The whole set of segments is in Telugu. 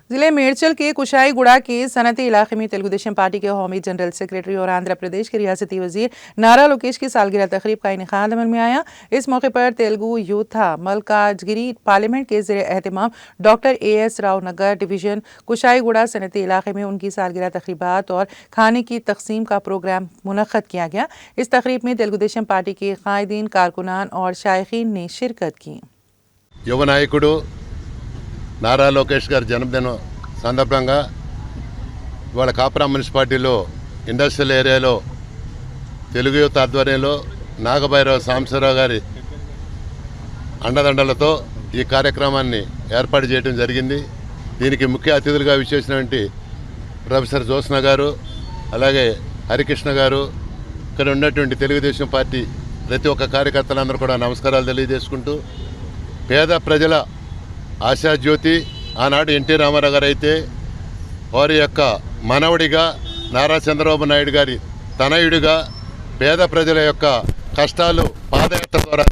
जिले मेडचल के कुशाईगुड़ा के सनती इलाके में तेलुगुदेशम पार्टी के कौमी जनरल सेक्रेटरी और आंध्र प्रदेश के रियासती वजीर नारा लोकेश की सालगिरह तकरीब का इनेकाद अमल में आया। इस मौके पर तेलुगु यूथा मल्काजगिरी पार्लियामेंट के ज़ेर एहतमाम डॉक्टर AS राव नगर डिवीज़न कुशाईगुड़ा सनती इलाके में उनकी सालगिरह तकरीबात और खाने की तकसीम का प्रोग्राम मुनक्कद किया गया। इस तकरीब में तेलुगुदेशम पार्टी के कायदीन, कारकुनान और शायखीन ने शिरकत की। యువ నాయకుడు నారా లోకేష్ గారి జన్మదినం సందర్భంగా ఇవాళ కాపురం మున్సిపాలిటీలో ఇండస్ట్రియల్ ఏరియాలో తెలుగు యువత ఆధ్వర్యంలో నాగభైరవ సాంబశివరావు గారి అండదండలతో ఈ కార్యక్రమాన్ని ఏర్పాటు చేయడం జరిగింది. దీనికి ముఖ్య అతిథులుగా విచ్చేసినటువంటి ప్రొఫెసర్ జ్యోత్స్న గారు, అలాగే హరికృష్ణ గారు, ఇక్కడ ఉన్నటువంటి తెలుగుదేశం పార్టీ ప్రతి ఒక్క కార్యకర్తలందరూ కూడా నమస్కారాలు తెలియజేసుకుంటూ, పేద ప్రజల ఆశాజ్యోతి ఆనాడు ఎన్టీ రామారావు గారు అయితే వారి యొక్క మనవడిగా నారా చంద్రబాబు నాయుడు గారి తనయుడిగా పేద ప్రజల యొక్క కష్టాలు పాదయాత్ర ద్వారా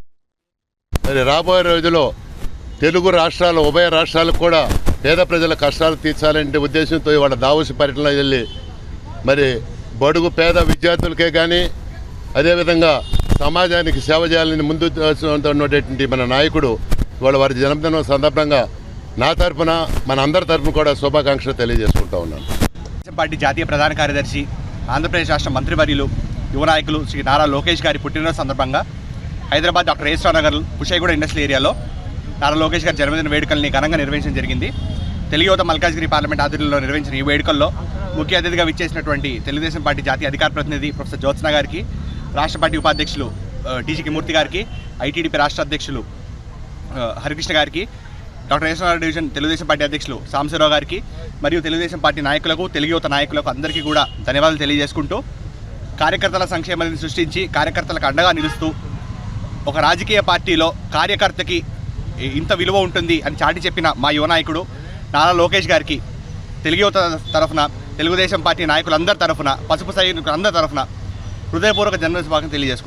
మరి రాబోయే రోజుల్లో తెలుగు రాష్ట్రాలు ఉభయ రాష్ట్రాలకు కూడా పేద ప్రజల కష్టాలు తీర్చాలనే ఉద్దేశంతో ఇవాళ దావోస్ పర్యటనలో వెళ్ళి మరి బడుగు పేద విద్యార్థులకే కానీ అదేవిధంగా సమాజానికి సేవ చేయాలని ముందు ఉన్నటువంటి మన నాయకుడు ఇవాళ వారి జన్మదినం సందర్భంగా నా తరఫున మన అందరి తరఫున కూడా శుభాకాంక్షలు తెలియజేసుకుంటా ఉన్నాను. పార్టీ జాతీయ ప్రధాన కార్యదర్శి, ఆంధ్రప్రదేశ్ రాష్ట్ర మంత్రివర్యులు, యువ నాయకులు శ్రీ నారా లోకేష్ గారి పుట్టినరోజు సందర్భంగా Hyderabad doctor AS Rao Nagar Kushaiguda industrial ఏరియాలో నారా లోకేష్ గారి జన్మదిన వేడుకల్ని ఘనంగా నిర్వహించడం జరిగింది. తెలుగు యువత మల్కాజ్గిరి పార్లమెంట్ ఆధ్వర్యంలో నిర్వహించిన ఈ వేడుకల్లో ముఖ్య అతిథిగా విచ్చేసినటువంటి తెలుగుదేశం పార్టీ జాతీయ అధికార ప్రతినిధి ప్రొఫెసర్ జ్యోత్స్న గారికి, రాష్ట్ర పార్టీ ఉపాధ్యక్షులు TG మూర్తి గారికి, ITDP రాష్ట్ర అధ్యక్షులు హరికృష్ణ గారికి, doctor AS Rao division Telugu Desam party అధ్యక్షులు సాంబశివరావు గారికి మరియు తెలుగుదేశం పార్టీ నాయకులకు, తెలుగు యువత నాయకులకు అందరికీ కూడా ధన్యవాదాలు తెలియజేసుకుంటూ, కార్యకర్తల సంక్షేమాన్ని సృష్టించి కార్యకర్తలకు అండగా నిలుస్తూ ఒక రాజకీయ పార్టీలో కార్యకర్తకి ఇంత విలువ ఉంటుంది అని చాటి చెప్పిన మా యువ నాయకుడు నారా లోకేష్ గారికి తెలుగు యువత తరఫున, తెలుగుదేశం పార్టీ నాయకులందరి తరఫున, పసుపు సైనికులందరి తరఫున హృదయపూర్వక జన్మదిన శుభాకాంక్షలు తెలియజేసుకుంటాం.